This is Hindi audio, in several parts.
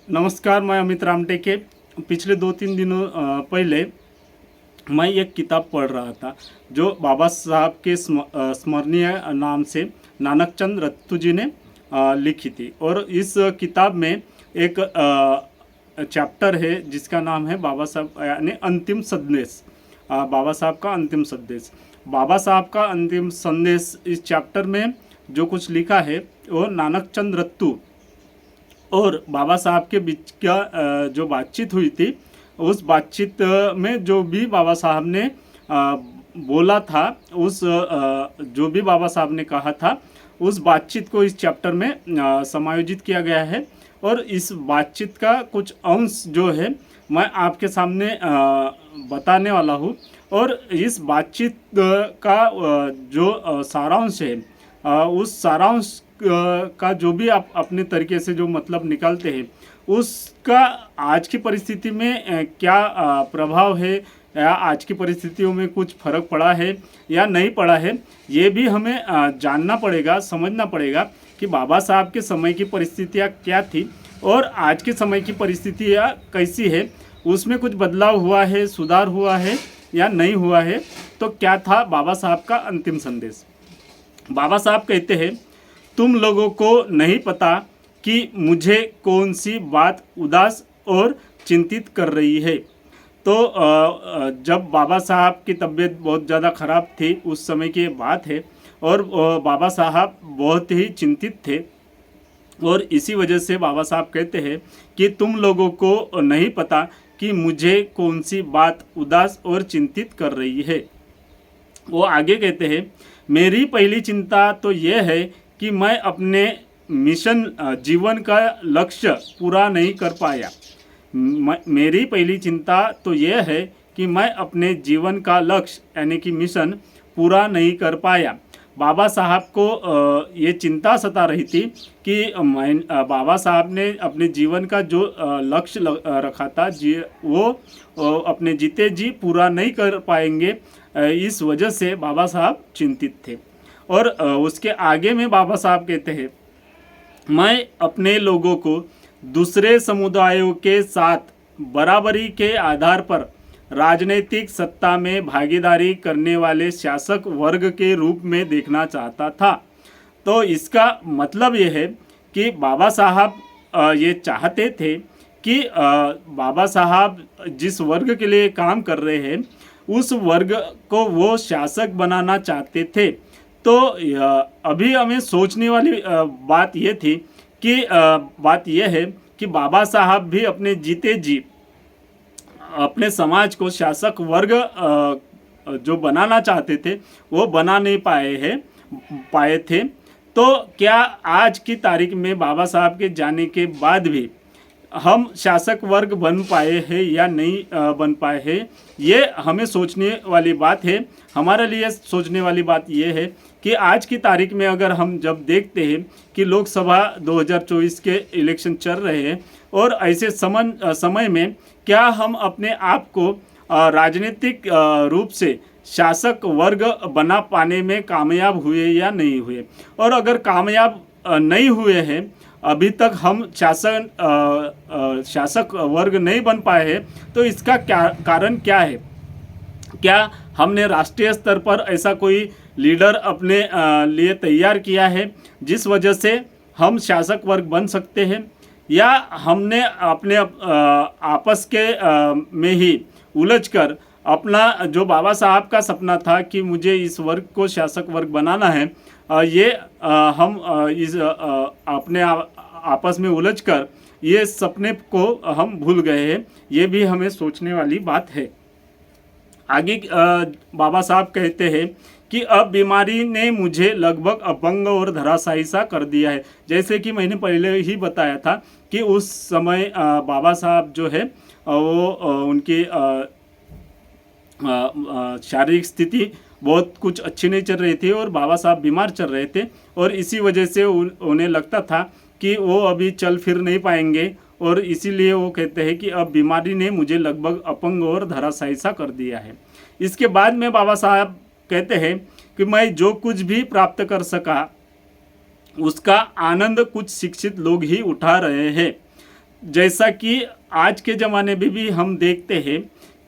नमस्कार, मैं अमित रामटेके। पिछले 2-3 दिनों पहले मैं एक किताब पढ़ रहा था जो बाबा साहब के स्मरणीय नाम से नानकचंद रत्तू जी ने लिखी थी। और इस किताब में एक चैप्टर है जिसका नाम है बाबा साहब यानी अंतिम संदेश। बाबा साहब का अंतिम संदेश। बाबा साहब का अंतिम संदेश इस चैप्टर में जो कुछ लिखा है वो नानकचंद रत्तू और बाबा साहब के बीच का जो बातचीत हुई थी, उस बातचीत में जो भी बाबा साहब ने बोला था, उस जो भी बाबा साहब ने कहा था, उस बातचीत को इस चैप्टर में समायोजित किया गया है। और इस बातचीत का कुछ अंश जो है मैं आपके सामने बताने वाला हूँ। और इस बातचीत का जो सारांश है, उस सारांश का जो भी आप अपने तरीके से जो मतलब निकालते हैं, उसका आज की परिस्थिति में क्या प्रभाव है, या आज की परिस्थितियों में कुछ फर्क पड़ा है या नहीं पड़ा है, ये भी हमें जानना पड़ेगा, समझना पड़ेगा कि बाबा साहब के समय की परिस्थितियाँ क्या थी और आज के समय की परिस्थितियाँ कैसी है, उसमें कुछ बदलाव हुआ है, सुधार हुआ है या नहीं हुआ है। तो क्या था बाबा साहब का अंतिम संदेश। बाबा साहब कहते हैं, तुम लोगों को नहीं पता कि मुझे कौन सी बात उदास और चिंतित कर रही है। तो जब बाबा साहब की तबीयत बहुत ज़्यादा ख़राब थी, उस समय की बात है। और बाबा साहब बहुत ही चिंतित थे और इसी वजह से बाबा साहब कहते हैं कि तुम लोगों को नहीं पता कि मुझे कौन सी बात उदास और चिंतित कर रही है। वो आगे कहते हैं, मेरी पहली चिंता तो यह है कि मैं अपने मिशन जीवन का लक्ष्य पूरा नहीं कर पाया। मेरी पहली चिंता तो यह है कि मैं अपने जीवन का लक्ष्य यानी कि मिशन पूरा नहीं कर पाया। बाबा साहब को ये चिंता सता रही थी कि बाबा साहब ने अपने जीवन का जो लक्ष्य रखा था वो अपने जीते जी पूरा नहीं कर पाएंगे। इस वजह से बाबा साहब चिंतित थे। और उसके आगे में बाबा साहब कहते हैं, मैं अपने लोगों को दूसरे समुदायों के साथ बराबरी के आधार पर राजनीतिक सत्ता में भागीदारी करने वाले शासक वर्ग के रूप में देखना चाहता था। तो इसका मतलब यह है कि बाबा साहब ये चाहते थे कि बाबा साहब जिस वर्ग के लिए काम कर रहे हैं, उस वर्ग को वो शासक बनाना चाहते थे। तो अभी हमें सोचने वाली बात यह थी कि बात यह है कि बाबा साहब भी अपने जीते जी अपने समाज को शासक वर्ग जो बनाना चाहते थे वो बना नहीं पाए थे। तो क्या आज की तारीख में बाबा साहब के जाने के बाद भी हम शासक वर्ग बन पाए हैं या नहीं बन पाए हैं, ये हमें सोचने वाली बात है। हमारे लिए सोचने वाली बात ये है कि आज की तारीख में अगर हम जब देखते हैं कि लोकसभा 2024 के इलेक्शन चल रहे हैं और ऐसे समय में क्या हम अपने आप को राजनीतिक रूप से शासक वर्ग बना पाने में कामयाब हुए या नहीं हुए। और अगर कामयाब नहीं हुए हैं, अभी तक हम शासक वर्ग नहीं बन पाए हैं, तो इसका कारण क्या है। क्या हमने राष्ट्रीय स्तर पर ऐसा कोई लीडर अपने लिए तैयार किया है जिस वजह से हम शासक वर्ग बन सकते हैं, या हमने अपने आपस के में ही उलझकर अपना जो बाबा साहब का सपना था कि मुझे इस वर्ग को शासक वर्ग बनाना है, ये हम इस अपने आपस में उलझकर ये सपने को हम भूल गए हैं। ये भी हमें सोचने वाली बात है। आगे बाबा साहब कहते हैं कि अब बीमारी ने मुझे लगभग अपंग और धराशायी सा कर दिया है। जैसे कि मैंने पहले ही बताया था कि उस समय बाबा साहब जो है वो उनकी शारीरिक स्थिति बहुत कुछ अच्छी नहीं चल रही थी और बाबा साहब बीमार चल रहे थे। और इसी वजह से उन्हें लगता था कि वो अभी चल फिर नहीं पाएंगे, और इसीलिए वो कहते हैं कि अब बीमारी ने मुझे लगभग अपंग और धराशायी सा कर दिया है। इसके बाद में बाबा साहब कहते हैं कि मैं जो कुछ भी प्राप्त कर सका उसका आनंद कुछ शिक्षित लोग ही उठा रहे हैं। जैसा कि आज के ज़माने में भी हम देखते हैं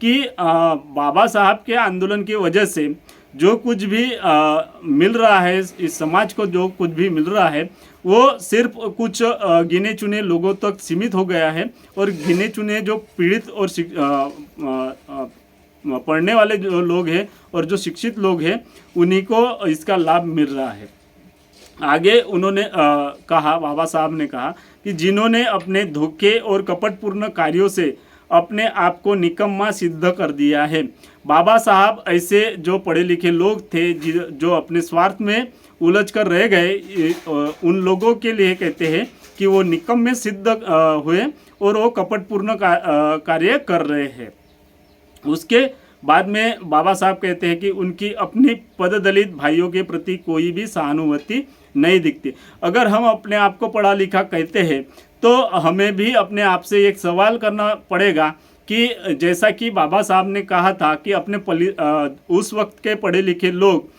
कि बाबा साहब के आंदोलन की वजह से जो कुछ भी मिल रहा है, इस समाज को जो कुछ भी मिल रहा है, वो सिर्फ कुछ गिने चुने लोगों तक सीमित हो गया है। और गिने चुने जो पीड़ित और पढ़ने वाले जो लोग हैं और जो शिक्षित लोग हैं, उन्हीं को इसका लाभ मिल रहा है। आगे उन्होंने कहा, बाबा साहब ने कहा कि जिन्होंने अपने धोखे और कपटपूर्ण कार्यों से अपने आप को निकम्मा सिद्ध कर दिया है। बाबा साहब ऐसे जो पढ़े लिखे लोग थे जो अपने स्वार्थ में उलझ कर रह गए, उन लोगों के लिए कहते हैं कि वो निकम्मे सिद्ध हुए और वो कपटपूर्ण कार्य कर रहे हैं। उसके बाद में बाबा साहब कहते हैं कि उनकी अपनी पददलित भाइयों के प्रति कोई भी सहानुभूति नहीं दिखती। अगर हम अपने आप को पढ़ा लिखा कहते हैं तो हमें भी अपने आप से एक सवाल करना पड़ेगा कि जैसा कि बाबा साहब ने कहा था कि उस वक्त के पढ़े लिखे लोग,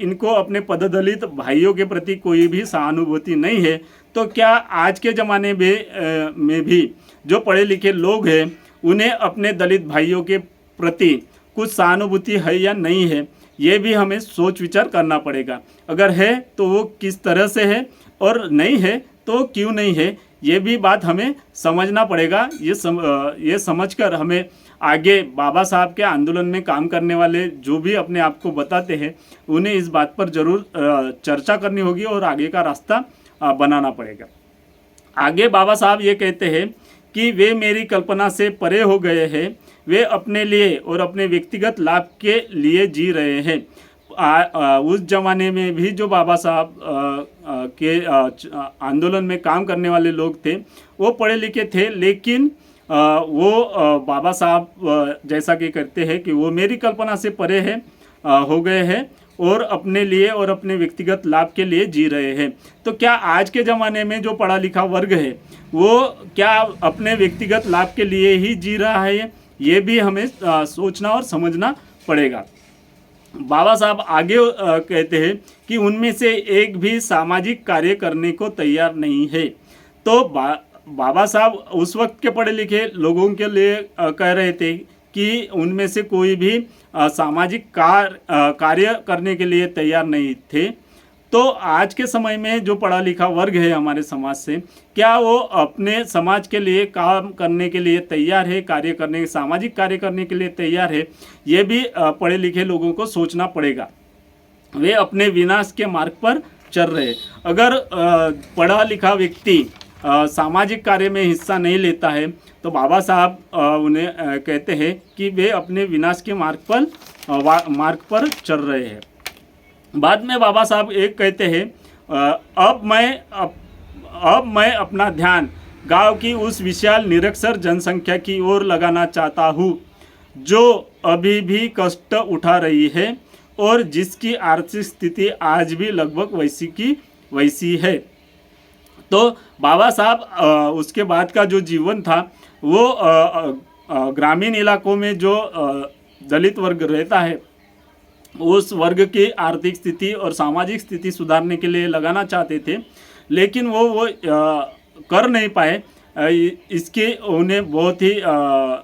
इनको अपने पददलित भाइयों के प्रति कोई भी सहानुभूति नहीं है, तो क्या आज के ज़माने में भी जो पढ़े लिखे लोग हैं उन्हें अपने दलित भाइयों के प्रति कुछ सहानुभूति है या नहीं है, ये भी हमें सोच विचार करना पड़ेगा। अगर है तो वो किस तरह से है, और नहीं है तो क्यों नहीं है, ये भी बात हमें समझना पड़ेगा। ये समझकर हमें आगे बाबा साहब के आंदोलन में काम करने वाले जो भी अपने आप को बताते हैं, उन्हें इस बात पर ज़रूर चर्चा करनी होगी और आगे का रास्ता बनाना पड़ेगा। आगे बाबा साहब ये कहते हैं कि वे मेरी कल्पना से परे हो गए हैं, वे अपने लिए और अपने व्यक्तिगत लाभ के लिए जी रहे हैं। उस जमाने में भी जो बाबा साहब के आंदोलन में काम करने वाले लोग थे, वो पढ़े लिखे थे, लेकिन वो बाबा साहब जैसा कि कहते हैं कि वो मेरी कल्पना से परे है हो गए हैं और अपने लिए और अपने व्यक्तिगत लाभ के लिए जी रहे हैं। तो क्या आज के ज़माने में जो पढ़ा लिखा वर्ग है वो क्या अपने व्यक्तिगत लाभ के लिए ही जी रहा है, ये भी हमें सोचना और समझना पड़ेगा। बाबा साहब आगे कहते हैं कि उनमें से एक भी सामाजिक कार्य करने को तैयार नहीं है। तो बाबा साहब उस वक्त के पढ़े लिखे लोगों के लिए कह रहे थे कि उनमें से कोई भी सामाजिक कार्य करने के लिए तैयार नहीं थे। तो आज के समय में जो पढ़ा लिखा वर्ग है हमारे समाज से, क्या वो अपने समाज के लिए काम करने के लिए तैयार है, कार्य करने, सामाजिक कार्य करने के लिए तैयार है, ये भी पढ़े लिखे लोगों को सोचना पड़ेगा। वे अपने विनाश के मार्ग पर चल रहे। अगर पढ़ा लिखा व्यक्ति सामाजिक कार्य में हिस्सा नहीं लेता है तो बाबा साहब उन्हें कहते हैं कि वे अपने विनाश के मार्ग पर चल रहे हैं। बाद में बाबा साहब एक कहते हैं, अब मैं अपना ध्यान गांव की उस विशाल निरक्षर जनसंख्या की ओर लगाना चाहता हूँ जो अभी भी कष्ट उठा रही है और जिसकी आर्थिक स्थिति आज भी लगभग वैसी की वैसी है। तो बाबा साहब उसके बाद का जो जीवन था वो ग्रामीण इलाकों में जो दलित वर्ग रहता है उस वर्ग की आर्थिक स्थिति और सामाजिक स्थिति सुधारने के लिए लगाना चाहते थे, लेकिन वो कर नहीं पाए। इसके उन्हें बहुत ही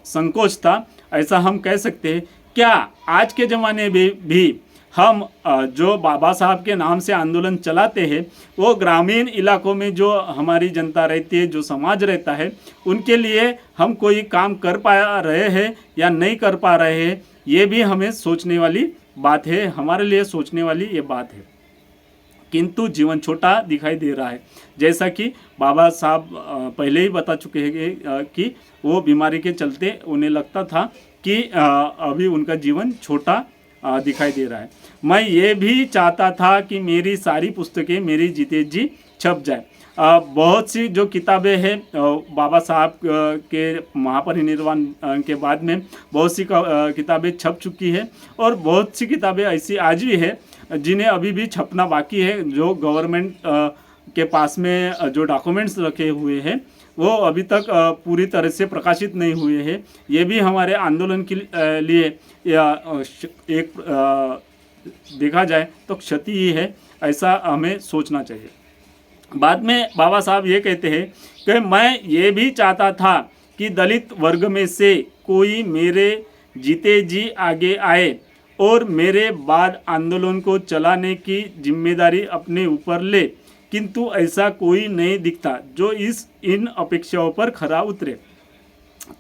संकोच था, ऐसा हम कह सकते हैं। क्या आज के ज़माने में भी हम जो बाबा साहब के नाम से आंदोलन चलाते हैं वो ग्रामीण इलाकों में जो हमारी जनता रहती है, जो समाज रहता है, उनके लिए हम कोई काम कर पा रहे हैं या नहीं कर पा रहे हैं, ये भी हमें सोचने वाली बात है, हमारे लिए सोचने वाली ये बात है। किंतु जीवन छोटा दिखाई दे रहा है, जैसा कि बाबा साहब पहले ही बता चुके हैं कि वो बीमारी के चलते उन्हें लगता था कि अभी उनका जीवन छोटा दिखाई दे रहा है। मैं ये भी चाहता था कि मेरी सारी पुस्तकें मेरी जीते जी छप जाए। बहुत सी जो किताबें हैं बाबा साहब के महापरिनिर्वाण के बाद में बहुत सी किताबें छप चुकी है और बहुत सी किताबें ऐसी आज भी है जिन्हें अभी भी छपना बाकी है। जो गवर्नमेंट के पास में जो डॉक्यूमेंट्स रखे हुए हैं वो अभी तक पूरी तरह से प्रकाशित नहीं हुए हैं। ये भी हमारे आंदोलन के लिए एक देखा जाए तो क्षति ही है, ऐसा हमें सोचना चाहिए। बाद में बाबा साहब ये कहते हैं कि मैं ये भी चाहता था कि दलित वर्ग में से कोई मेरे जीते जी आगे आए और मेरे बाद आंदोलन को चलाने की जिम्मेदारी अपने ऊपर ले, किंतु ऐसा कोई नहीं दिखता जो इन अपेक्षाओं पर खरा उतरे।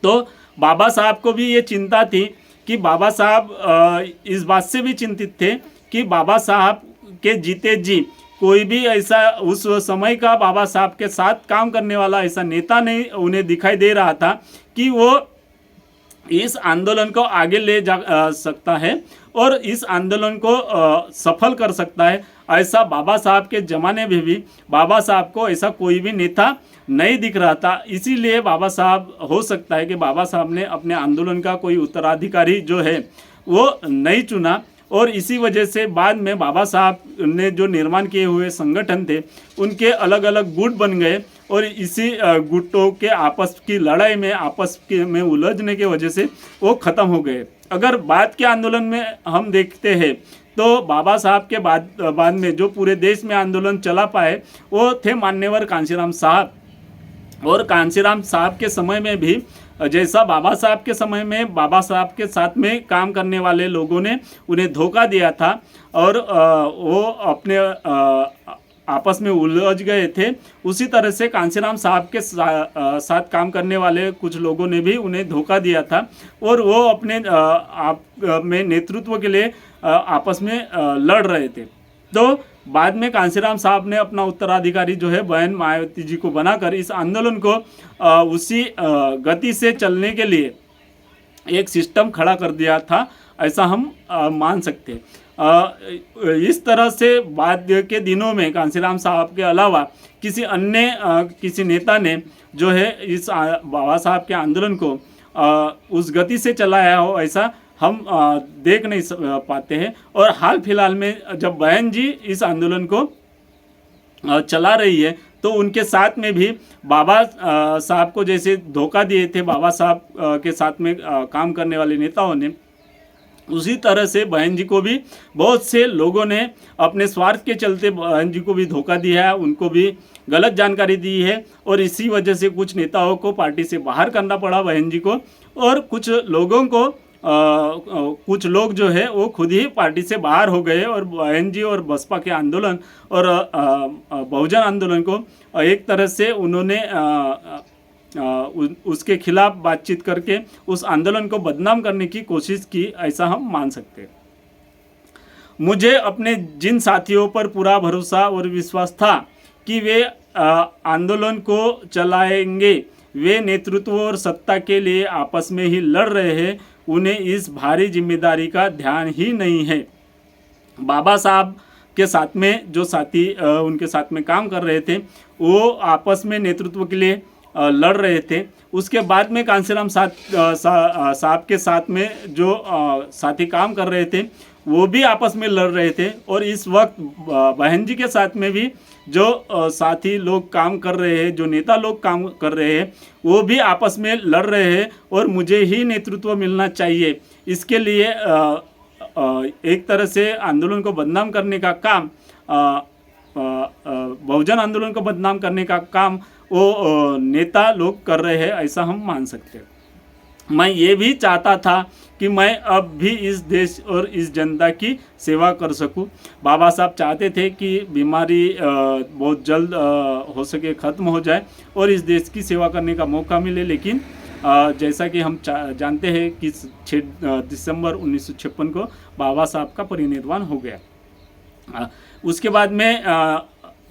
तो बाबा साहब को भी ये चिंता थी कि बाबा साहब इस बात से भी चिंतित थे कि बाबा साहब के जीते जी कोई भी ऐसा उस समय का बाबा साहब के साथ काम करने वाला ऐसा नेता नहीं उन्हें दिखाई दे रहा था कि वो इस आंदोलन को आगे ले जा सकता है और इस आंदोलन को सफल कर सकता है। ऐसा बाबा साहब के ज़माने में भी बाबा साहब को ऐसा कोई भी नेता नहीं दिख रहा था। इसीलिए बाबा साहब, हो सकता है कि बाबा साहब ने अपने आंदोलन का कोई उत्तराधिकारी जो है वो नहीं चुना और इसी वजह से बाद में बाबा साहब ने जो निर्माण किए हुए संगठन थे उनके अलग अलग गुट बन गए और इसी गुटों के आपस की लड़ाई में में उलझने की वजह से वो ख़त्म हो गए। अगर बाद के आंदोलन में हम देखते हैं तो बाबा साहब के बाद में जो पूरे देश में आंदोलन चला पाए वो थे मान्यवर कांशीराम साहब। और कांशीराम साहब के समय में भी जैसा बाबा साहब के समय में बाबा साहब के साथ में काम करने वाले लोगों ने उन्हें धोखा दिया था और वो अपने आपस में उलझ गए थे, उसी तरह से कांशीराम साहब के साथ काम करने वाले कुछ लोगों ने भी उन्हें धोखा दिया था और वो अपने आप में नेतृत्व के लिए आपस में लड़ रहे थे। तो बाद में कांशीराम साहब ने अपना उत्तराधिकारी जो है बहन मायावती जी को बनाकर इस आंदोलन को उसी गति से चलने के लिए एक सिस्टम खड़ा कर दिया था, ऐसा हम मान सकते हैं। इस तरह से बाद के दिनों में कांशीराम साहब के अलावा किसी अन्य किसी नेता ने जो है इस बाबा साहब के आंदोलन को उस गति से चलाया हो ऐसा हम देख नहीं पाते हैं। और हाल फिलहाल में जब बहन जी इस आंदोलन को चला रही है तो उनके साथ में भी बाबा साहब को जैसे धोखा दिए थे बाबा साहब के साथ में काम करने वाले नेताओं ने, उसी तरह से बहन जी को भी बहुत से लोगों ने अपने स्वार्थ के चलते बहन जी को भी धोखा दिया है, उनको भी गलत जानकारी दी है और इसी वजह से कुछ नेताओं को पार्टी से बाहर करना पड़ा बहन जी को और कुछ लोगों को कुछ लोग जो है वो खुद ही पार्टी से बाहर हो गए और बहन जी और बसपा के आंदोलन और बहुजन आंदोलन को एक तरह से उन्होंने उसके खिलाफ बातचीत करके उस आंदोलन को बदनाम करने की कोशिश की, ऐसा हम मान सकते हैं। मुझे अपने जिन साथियों पर पूरा भरोसा और विश्वास था कि वे आंदोलन को चलाएंगे, वे नेतृत्व और सत्ता के लिए आपस में ही लड़ रहे हैं, उन्हें इस भारी जिम्मेदारी का ध्यान ही नहीं है। बाबा साहब के साथ में जो साथी उनके साथ में काम कर रहे थे वो आपस में नेतृत्व के लिए लड़ रहे थे। उसके बाद में कांशीराम साहब के साथ में जो साथी काम कर रहे थे वो भी आपस में लड़ रहे थे और इस वक्त बहन जी के साथ में भी जो साथी लोग काम कर रहे हैं, जो नेता लोग काम कर रहे हैं, वो भी आपस में लड़ रहे हैं और मुझे ही नेतृत्व मिलना चाहिए। इसके लिए एक तरह से आंदोलन को बदनाम करने का काम, बहुजन आंदोलन को बदनाम करने का काम वो नेता लोग कर रहे हैं, ऐसा हम मान सकते हैं। मैं ये भी चाहता था कि मैं अब भी इस देश और इस जनता की सेवा कर सकूं। बाबा साहब चाहते थे कि बीमारी बहुत जल्द हो सके ख़त्म हो जाए और इस देश की सेवा करने का मौका मिले, लेकिन जैसा कि हम जानते हैं कि 6 दिसंबर 1956 को बाबा साहब का परिनिर्वाण हो गया। उसके बाद में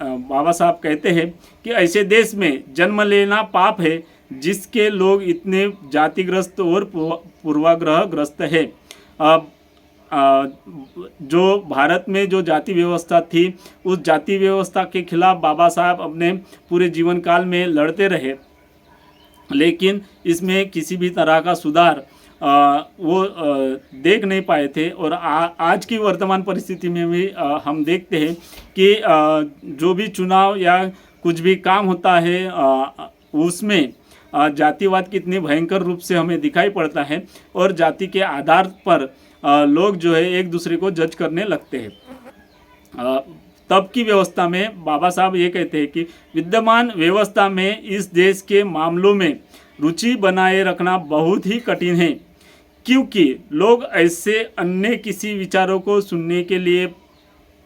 बाबा साहब कहते हैं कि ऐसे देश में जन्म लेना पाप है जिसके लोग इतने जातिग्रस्त और पूर्वाग्रहग्रस्त है। जो भारत में जो जाति व्यवस्था थी उस जाति व्यवस्था के खिलाफ बाबा साहब अपने पूरे जीवन काल में लड़ते रहे, लेकिन इसमें किसी भी तरह का सुधार वो देख नहीं पाए थे। और आज की वर्तमान परिस्थिति में भी हम देखते हैं कि जो भी चुनाव या कुछ भी काम होता है उसमें जातिवाद कितनी भयंकर रूप से हमें दिखाई पड़ता है और जाति के आधार पर लोग जो है एक दूसरे को जज करने लगते हैं। तब की व्यवस्था में बाबा साहब ये कहते हैं कि विद्यमान व्यवस्था में इस देश के मामलों में रुचि बनाए रखना बहुत ही कठिन है, क्योंकि लोग ऐसे अन्य किसी विचारों को सुनने के लिए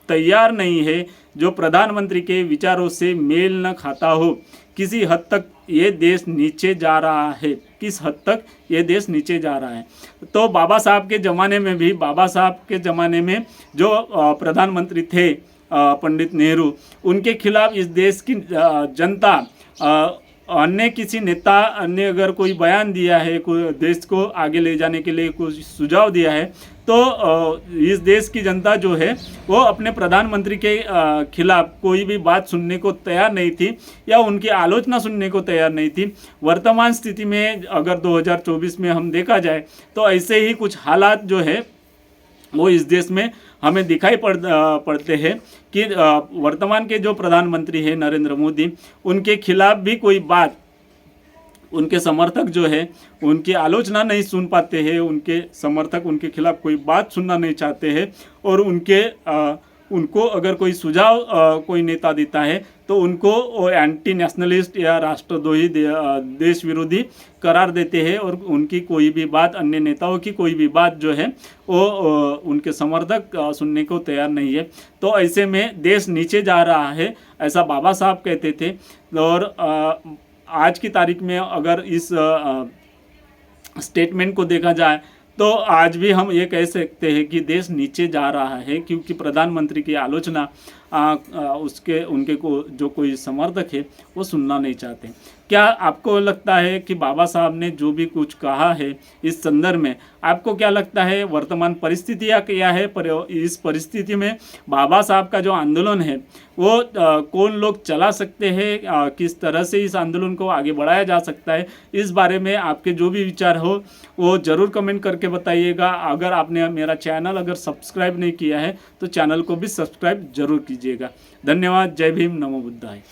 तैयार नहीं है जो प्रधानमंत्री के विचारों से मेल न खाता हो। किसी हद तक ये देश नीचे जा रहा है, किस हद तक ये देश नीचे जा रहा है। तो बाबा साहब के ज़माने में भी, बाबा साहब के ज़माने में जो प्रधानमंत्री थे पंडित नेहरू, उनके खिलाफ इस देश की जनता, अन्य किसी नेता ने अगर कोई बयान दिया है, कोई देश को आगे ले जाने के लिए कोई सुझाव दिया है, तो इस देश की जनता जो है वो अपने प्रधानमंत्री के खिलाफ कोई भी बात सुनने को तैयार नहीं थी या उनकी आलोचना सुनने को तैयार नहीं थी। वर्तमान स्थिति में अगर 2024 में हम देखा जाए तो ऐसे ही कुछ हालात जो है वो इस देश में हमें दिखाई पड़ते हैं कि वर्तमान के जो प्रधानमंत्री हैं नरेंद्र मोदी, उनके खिलाफ भी कोई बात, उनके समर्थक जो है उनकी आलोचना नहीं सुन पाते हैं, उनके समर्थक उनके खिलाफ कोई बात सुनना नहीं चाहते हैं, और उनको अगर कोई सुझाव कोई नेता देता है तो उनको वो एंटी नेशनलिस्ट या राष्ट्रद्रोही देश विरोधी करार देते हैं, और उनकी कोई भी बात, अन्य नेताओं की कोई भी बात जो है वो उनके समर्थक सुनने को तैयार नहीं है। तो ऐसे में देश नीचे जा रहा है, ऐसा बाबा साहब कहते थे। और आज की तारीख में अगर इस स्टेटमेंट को देखा जाए तो आज भी हम ये कह सकते हैं कि देश नीचे जा रहा है, क्योंकि प्रधानमंत्री की आलोचना उनके को जो कोई समर्थक है वो सुनना नहीं चाहते। क्या आपको लगता है कि बाबा साहब ने जो भी कुछ कहा है इस संदर्भ में, आपको क्या लगता है वर्तमान परिस्थितियाँ क्या है? इस परिस्थिति में बाबा साहब का जो आंदोलन है वो कौन लोग चला सकते हैं, किस तरह से इस आंदोलन को आगे बढ़ाया जा सकता है? इस बारे में आपके जो भी विचार हो वो ज़रूर कमेंट करके बताइएगा। अगर आपने मेरा चैनल अगर सब्सक्राइब नहीं किया है तो चैनल को भी सब्सक्राइब जरूर कीजिएगा। धन्यवाद। जय भीम, नमो बुद्धाय।